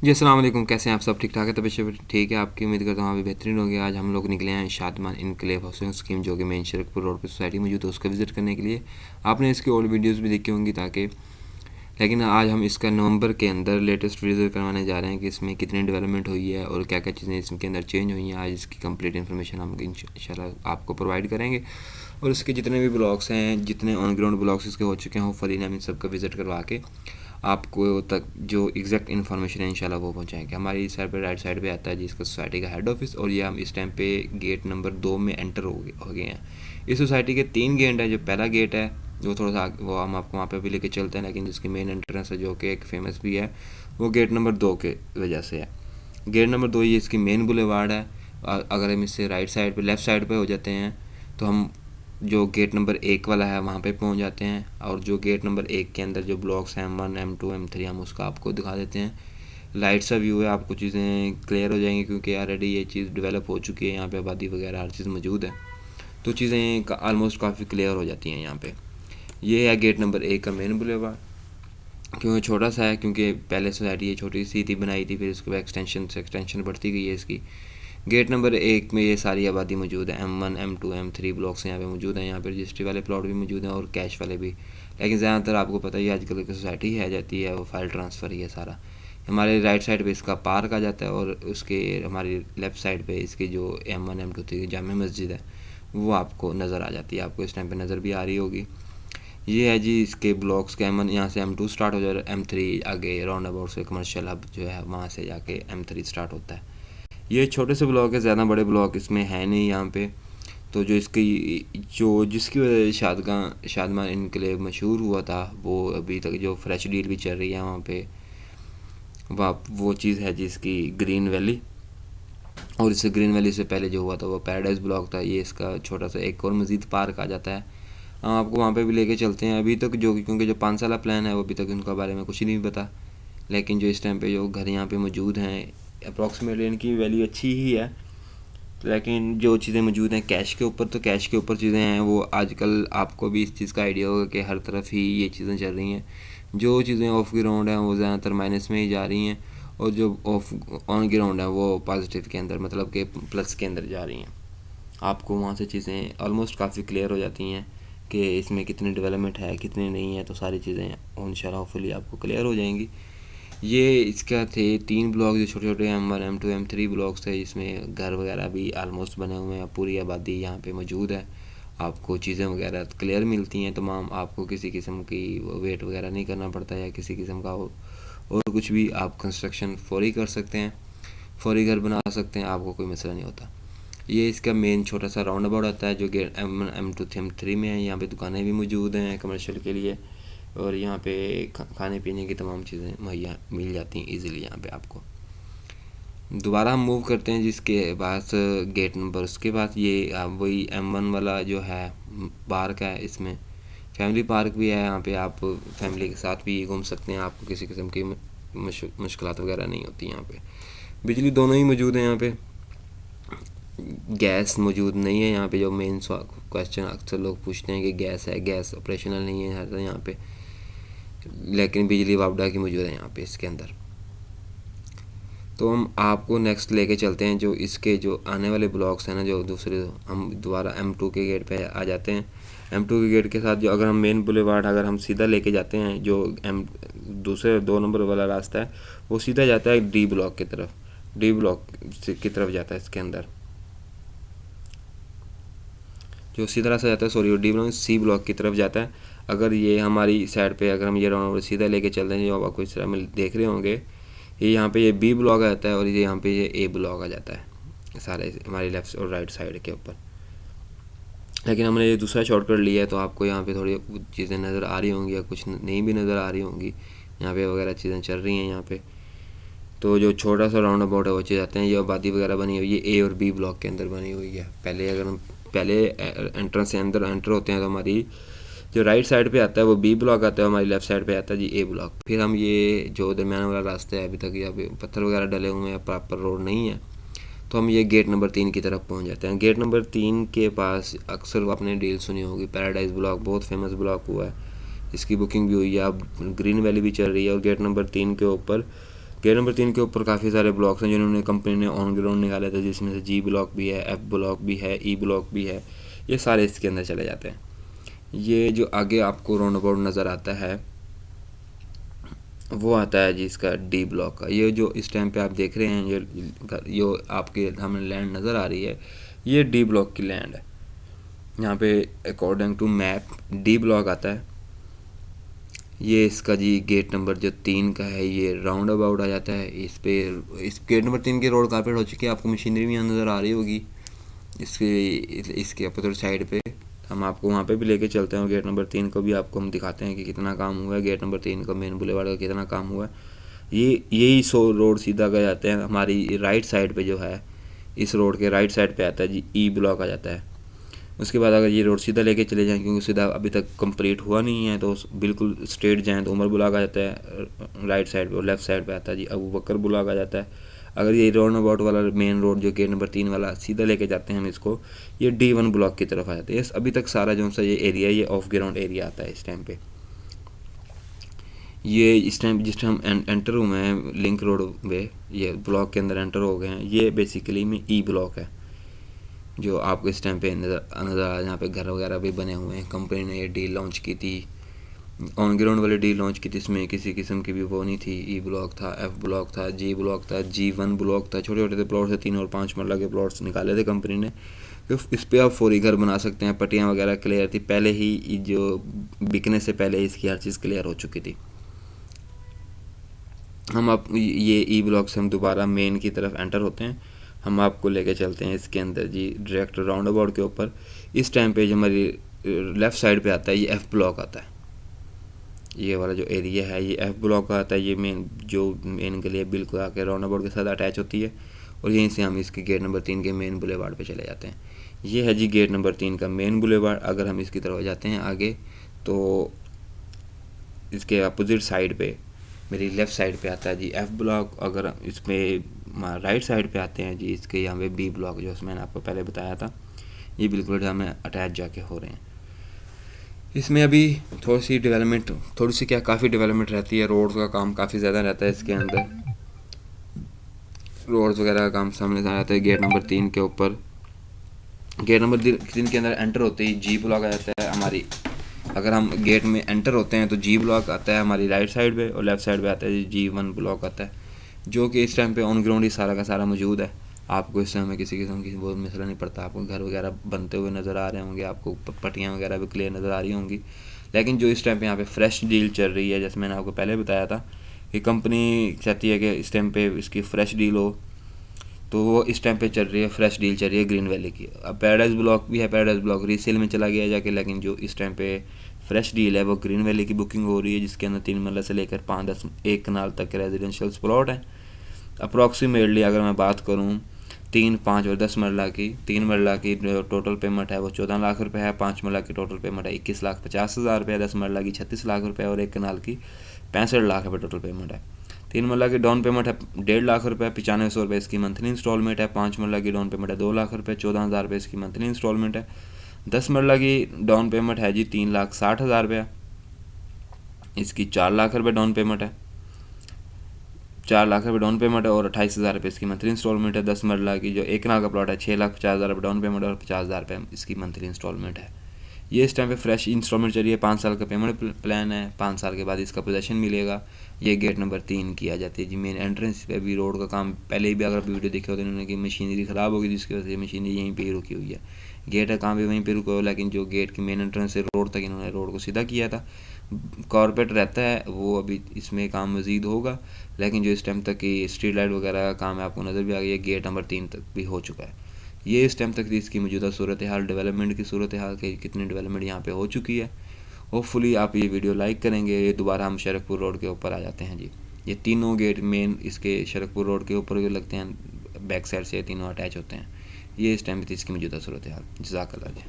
जी अस्सलाम वालेकुम। कैसे हैं आप सब? ठीक ठाक है? तबीयत ठीक है आपकी? उम्मीद करता हूँ आप भी बेहतरीन होंगे। आज हम लोग निकले हैं शादमान इनक्लेव हाउसिंग स्कीम जो कि मेन शरकपुर रोड पर सोसाइटी मौजूद है, उसका विज़िट करने के लिए। आपने इसकी ओल्ड वीडियोस भी देखी होंगी ताकि, लेकिन आज हम इसका नवंबर के अंदर लेटेस्ट विज़िट करवाने जा रहे हैं कि इसमें कितनी डेवलपमेंट हुई है और क्या क्या चीज़ें इसके अंदर चेंज हुई हैं। आज इसकी कंप्लीट इन्फॉर्मेशन हम इंशाल्लाह आपको प्रोवाइड करेंगे और इसके जितने भी ब्लॉक्स हैं, जितने ऑन ग्राउंड ब्लॉक्स इसके हो चुके हैं, होपफुली हम इन सब का विज़िट करवा के आपको तक जो एग्जैक्ट इन्फॉर्मेशन है इंशाल्लाह वो पहुंचाएंगे। हमारी साइड पे राइट साइड पे आता है जिसका सोसाइटी का हेड ऑफिस, और ये हम इस टाइम पे गेट नंबर 2 में एंटर हो गए हैं। इस सोसाइटी के 3 गेट हैं। जो पहला गेट है वो थोड़ा सा वो हम आपको वहाँ पे भी लेके चलते हैं, लेकिन जिसकी मेन एंट्रेंस है जो कि एक फेमस भी है वो गेट नंबर 2 के वजह से है। गेट नंबर 2 ये इसकी मेन बुलेवार्ड है। अगर हम इससे राइट साइड पे लेफ़्ट साइड पे हो जाते हैं तो हम जो गेट नंबर 1 वाला है वहाँ पे पहुँच जाते हैं, और जो गेट नंबर 1 के अंदर जो ब्लॉक्स हैं M1 M2 M3 हम उसका आपको दिखा देते हैं। लाइट सा व्यू है, आपको चीज़ें क्लियर हो जाएंगी क्योंकि ऑलरेडी ये चीज़ डेवलप हो चुकी है। यहाँ पे आबादी वगैरह हर चीज़ मौजूद है, तो चीज़ें ऑलमोस्ट काफ़ी क्लियर हो जाती हैं यहाँ पे। ये है गेट नंबर 1 का मेन बुलेवार्ड। क्यों छोटा सा है? क्योंकि पहले सोसाइटी ये छोटी सी थी बनाई थी, फिर उसके बाद एक्सटेंशन से एक्सटेंशन बढ़ती गई है इसकी। गेट नंबर 1 में ये सारी आबादी मौजूद है। M1 M2 M3 ब्लॉक्स यहाँ पे मौजूद हैं। यहाँ पे रजिस्ट्री वाले प्लॉट भी मौजूद हैं और कैश वाले भी, लेकिन ज़्यादातर आपको पता ही है आजकल की सोसाइटी है जाती है वो फाइल ट्रांसफ़र ही है सारा। हमारे राइट साइड पे इसका पार्क आ जाता है और उसके हमारी लेफ़्ट साइड पे इसकी जो M1 M2 की जामा मस्जिद है वो आपको नज़र आ जाती है। आपको इस टाइम पे नज़र भी आ रही होगी। ये है जी इसके ब्लॉक्स के M1, यहाँ से M2 स्टार्ट हो जाए, M3 आगे राउंड अबाउट से कमर्शियल हब जो है वहाँ से जाके M3 स्टार्ट होता है। ये छोटे से ब्लॉक है, ज़्यादा बड़े ब्लॉक इसमें है नहीं यहाँ पे। तो जो इसकी जो जिसकी वजह से शादमान इनकलेव मशहूर हुआ था वो अभी तक जो फ्रेश डील भी चल रही है वहाँ पे, वहाँ वो चीज़ है जिसकी ग्रीन वैली। और इससे ग्रीन वैली से पहले जो हुआ था वो पैराडाइज ब्लॉक था। ये इसका छोटा सा एक और मज़ीद पार्क आ जाता है। हम आपको वहाँ पे भी लेके चलते हैं। अभी तक जो क्योंकि जो 5 साल प्लान है वो अभी तक उनका बारे में कुछ नहीं पता, लेकिन जो इस टाइम पे जो घर यहाँ पे मौजूद हैं अप्रॉक्सीमेटली इनकी वैल्यू अच्छी ही है। लेकिन जो चीज़ें मौजूद हैं कैश के ऊपर, तो कैश के ऊपर चीज़ें हैं वो आजकल आपको भी इस चीज़ का आइडिया होगा कि हर तरफ ही ये चीज़ें चल रही हैं। जो चीज़ें ऑफ ग्राउंड हैं वो ज़्यादातर माइनस में ही जा रही हैं, और जो ऑफ ऑन ग्राउंड है वो पॉजिटिव के अंदर मतलब कि प्लस के अंदर जा रही हैं। आपको वहाँ से चीज़ें ऑलमोस्ट काफ़ी क्लियर हो जाती हैं कि इसमें कितनी डेवलपमेंट है कितनी नहीं है, तो सारी चीज़ें इंशाल्लाह होपफुली आपको क्लियर हो जाएंगी। ये इसका थे 3 ब्लॉक जो छोटे छोटे M1 M2 M3 ब्लॉक्स थे। इसमें घर वगैरह भी आलमोस्ट बने हुए हैं, पूरी आबादी यहाँ पे मौजूद है। आपको चीज़ें वगैरह क्लियर मिलती हैं तमाम, आपको किसी किस्म की वेट वगैरह नहीं करना पड़ता या किसी किस्म का और कुछ भी। आप कंस्ट्रक्शन फौरी कर सकते हैं, फौरी घर बना सकते हैं, आपको कोई मसला नहीं होता। ये इसका मेन छोटा सा राउंड अबाउट आता है जो गेट M1 M2 M3 में है। यहाँ पे दुकानें भी मौजूद हैं कमर्शियल के लिए, और यहाँ पे खाने पीने की तमाम चीज़ें मुहैया मिल जाती हैं ईज़िली यहाँ पे आपको। दोबारा हम मूव करते हैं जिसके पास गेट नंबर, उसके बाद ये वही M1 वाला जो है पार्क है। इसमें फैमिली पार्क भी है। यहाँ पे आप फैमिली के साथ भी घूम सकते हैं, आपको किसी किस्म की मुश्किलात वगैरह नहीं होती। यहाँ पे बिजली दोनों ही मौजूद है। यहाँ पे गैस मौजूद नहीं है। यहाँ पे जो मेन क्वेश्चन अक्सर लोग पूछते हैं कि गैस है, गैस ऑपरेशनल नहीं है यहाँ पे, लेकिन बिजली वापडा की मौजूद है यहाँ पे इसके अंदर। तो हम आपको नेक्स्ट लेके चलते हैं जो इसके जो आने वाले ब्लॉक्स हैं ना, जो दूसरे हम दोबारा M2 के गेट पे आ जाते हैं। M2 के गेट के साथ जो अगर हम मेन बुलेवार्ड अगर हम सीधा लेके जाते हैं, जो दूसरे 2 नंबर वाला रास्ता है वो सीधा जाता है D ब्लॉक की तरफ, D ब्लॉक की तरफ जाता है इसके अंदर, जो सीधा रास्ता जाता है sorry D block C block की तरफ जाता है। अगर ये हमारी साइड पे अगर हम ये राउंड सीधा लेके चल रहे हैं जो आपको इस तरह में देख रहे होंगे, ये यहाँ पे ये B ब्लॉक आता है और ये यहाँ पे ये A ब्लॉक आ जाता है सारे हमारी लेफ़्ट और राइट साइड के ऊपर। लेकिन हमने ये दूसरा शॉर्टकट लिया है तो आपको यहाँ पे थोड़ी चीज़ें नज़र आ रही होंगी या कुछ नहीं भी नज़र आ रही होंगी। यहाँ पे वगैरह चीज़ें चल रही हैं यहाँ पे। तो जो छोटा सा राउंड अबाउट है वो चीज़ आते हैं। ये आबादी वगैरह बनी हुई है A और B ब्लॉक के अंदर बनी हुई है। पहले अगर हम पहले एंट्रेंस से अंदर एंटर होते हैं तो हमारी जो राइट साइड पे आता है वो B ब्लॉक आता है, हमारी लेफ़्ट साइड पे आता है जी A ब्लॉक। फिर हम ये जो दरमियान वाला रास्ता है अभी तक यहाँ पे पत्थर वगैरह डले हुए हैं, प्रॉपर रोड नहीं है, तो हम ये गेट नंबर 3 की तरफ पहुँच जाते हैं। गेट नंबर 3 के पास अक्सर आपने डील सुनी होगी, पैराडाइज ब्लॉक बहुत फेमस ब्लॉक हुआ है, इसकी बुकिंग भी हुई है, अब ग्रीन वैली भी चल रही है। और गेट नंबर 3 के ऊपर गेट नंबर 3 के ऊपर काफ़ी सारे ब्लॉक्स हैं जिन्होंने कंपनी ने ऑन ग्राउंड निकाले थे, जिसमें से जी ब्लॉक भी है, एफ ब्लॉक भी है, ई ब्लॉक भी है, ये सारे इसके अंदर चले जाते हैं। ये जो आगे आपको राउंड अबाउट नज़र आता है वो आता है जी इसका डी ब्लॉक का। ये जो इस टाइम पे आप देख रहे हैं, ये आपके हमें लैंड नज़र आ रही है, ये डी ब्लॉक की लैंड है। यहाँ पे according to map D block आता है। ये इसका जी गेट नंबर जो 3 का है, ये राउंड अबाउट आ जाता है। इस गेट नंबर 3 की रोड कारपेट हो चुकी है, आपको मशीनरी भी नज़र आ रही होगी इसके अपोजिट साइड पे। हम आपको वहाँ पे भी लेके चलते हैं, गेट नंबर 3 को भी आपको हम दिखाते हैं कि कितना काम हुआ है। गेट नंबर 3 का मेन बुलेवार्ड का कितना काम हुआ है। यही रोड सीधा गए जाते हैं हमारी राइट साइड पे, जो है इस रोड के राइट साइड पे आता है जी ई ब्लॉक आ जाता है। उसके बाद अगर ये रोड सीधा लेके चले जाएं, क्योंकि सीधा अभी तक कंप्लीट हुआ नहीं है, तो बिल्कुल स्ट्रेट जाएं तो उमर ब्लॉक आ जाता है राइट साइड पे, और लेफ्ट साइड पे आता है जी अबू बकर ब्लॉक आ जाता है। अगर ये राउंड अबाउट वाला मेन रोड जो गेट नंबर 3 वाला सीधा लेके जाते हैं हम इसको, ये D1 ब्लॉक की तरफ आ जाते हैं। अभी तक सारा जो सा ये एरिया, ये ऑफ ग्राउंड एरिया आता है इस टाइम पे। ये इस टाइम जिस टाइम हम एंटर हुए हैं लिंक रोड पे, ये ब्लॉक के अंदर एंटर हो गए हैं। ये बेसिकली में ई ब्लॉक है जो आपको इस टाइम पे नज़र यहाँ पे घर वगैरह भी बने हुए हैं। कंपनी ने ये डील लॉन्च की थी, ऑन ग्राउंड वाली डील लॉन्च की थी, इसमें किसी किस्म की भी वो नहीं थी। ई ब्लॉक था, एफ ब्लॉक था, जी ब्लॉक था, G1 ब्लॉक था। छोटे छोटे प्लॉट से 3 और 5 मरला के प्लॉट्स निकाले थे कंपनी ने। तो इस पर आप फौरी घर बना सकते हैं। पट्टियाँ वगैरह क्लियर थी पहले ही, जो बिकने से पहले इसकी हर चीज़ क्लियर हो चुकी थी। हम आप ये ई ब्लॉक से हम दोबारा मेन की तरफ एंटर होते हैं। हम आपको लेके चलते हैं इसके अंदर जी डायरेक्ट राउंड अबाउट के ऊपर। इस टाइम पे जो हमारी लेफ़्ट साइड पे आता है ये एफ़ ब्लॉक आता है। ये वाला जो एरिया है ये एफ़ ब्लॉक का आता है। ये मेन के लिए बिल्कुल आके राउंड अबाउट के साथ अटैच होती है, और यहीं से हम इसके गेट नंबर 3 के मेन बुलेवार्ड पे चले जाते हैं। ये है जी गेट नंबर 3 का मेन बुलेवार्ड। अगर हम इसकी तरफ जाते हैं आगे, तो इसके अपोजिट साइड पे मेरी लेफ़्ट साइड पे आता है जी एफ़ ब्लॉक। अगर इसमें राइट साइड पे आते हैं जी इसके यहाँ पे बी ब्लॉक, जो मैंने आपको पहले बताया था, ये बिल्कुल हमें अटैच जाके हो रहे हैं। इसमें अभी थोड़ी सी क्या काफ़ी डेवलपमेंट रहती है। रोड्स का काम काफ़ी ज़्यादा रहता है इसके अंदर, रोड्स वगैरह का काम सामने आ जाता है। गेट नंबर 3 के ऊपर, गेट नंबर 3 के अंदर एंटर होते ही जी ब्लॉक आ जाता है हमारी। अगर हम गेट में एंटर होते हैं तो जी ब्लॉक आता है हमारी राइट साइड पे, और लेफ़्ट साइड पे आता है G1 ब्लॉक आता है, जो कि इस टाइम पे ऑन ग्राउंड ही सारा का सारा मौजूद है। आपको इस टाइम में किसी किस्म की बहुत मसला नहीं पड़ता। आपको घर वगैरह बनते हुए नज़र आ रहे होंगे, आपको पट्टियाँ वगैरह भी क्लियर नज़र आ रही होंगी। लेकिन जो इस टाइम पे यहाँ पे फ्रेश डील चल रही है, जैसे मैंने आपको पहले बताया था कि कंपनी चाहती है कि इस टाइम पे इसकी फ्रेश डील हो, तो वो इस टाइम पे चल रही है, फ्रेश डील चल रही है ग्रीन वैली की। अब पैराडाइज ब्लॉक भी है, पैराडाइज ब्लॉक रीसेल में चला गया जाके, लेकिन जो इस टाइम पे फ्रेश डील है वो ग्रीन वैली की बुकिंग हो रही है, जिसके अंदर 3 मरला से लेकर 5-10 1 कनाल तक के रेजिडेंशियल प्लॉट हैं। अप्रॉक्सीमेटली अगर मैं बात करूँ 3, 5 और 10 मरला की, 3 मरला की टोटल पेमेंट है वो 14 लाख रुपए है, 5 मरला की टोटल पेमेंट है 21,50,000 रुपये, 10 मरला की 36 लाख रुपये, और 1 कनाल की 65 लाख रुपये टोटल पेमेंट है। 3 मरला की डाउन पेमेंट है 1.5 लाख रुपये, 9500 रुपये इसकी मंथली इंस्टॉलमेंट है। 5 मरला की डाउन पेमेंट है 2 लाख रुपये, 14,000 रुपये इसकी मंथली इंस्टॉलमेंट है। 10 मरला की डाउन पेमेंट है जी 3,60,000 रुपये, इसकी 4 लाख रुपये डाउन पेमेंट है, 4 लाख रुपये डाउन पेमेंट है, और 28,000 रुपये इसकी मंथली इंस्टॉलमेंट है। 10 मरला की जो 1 कनाल का प्लॉट है 6,50,000 रुपये डाउन पेमेंट और 50,000 रुपये इसकी मंथली इंस्टॉलमेंट है। ये इस टाइम पे फ्रेश इंस्टॉलमेंट चलिए, 5 साल का पेमेंट प्लान है, 5 साल के बाद इसका पोजेसन मिलेगा। ये गेट नंबर 3 की आ जाती है जी मेन एंट्रेंस पे। अभी रोड का काम पहले भी अगर आप वीडियो देखे होते हैं उन्होंने कि मशीनरी ख़राब होगी, जिसकी वजह से मशीनरी यहीं पे ही रुकी हुई है। गेट का काम भी वहीं पे रुका हुआ, लेकिन जो गेट की मेन एंट्रेंस से रोड तक इन्होंने रोड को सीधा किया था। कॉर्पोरेट रहता है वो अभी इसमें काम मज़ीद होगा, लेकिन जो इस टाइम तक की स्ट्रीट लाइट वगैरह का काम है आपको नज़र भी आ गई है, गेट नंबर 3 तक भी हो चुका है। ये इस टाइम तक इसकी मौजूदा सूरत हाल, डेवलपमेंट की सूरत हाल के कितनी डेवलपमेंट यहाँ पे हो चुकी है। होपफुली आप ये वीडियो लाइक करेंगे। ये दोबारा हम शरकपुर रोड के ऊपर आ जाते हैं जी। ये तीनों गेट मेन इसके शरकपुर रोड के ऊपर जो लगते हैं, बैक साइड से तीनों अटैच होते हैं। ये इस टाइम पे इसकी मौजूदा सूरत हाल। जज़ाकल्लाह जी।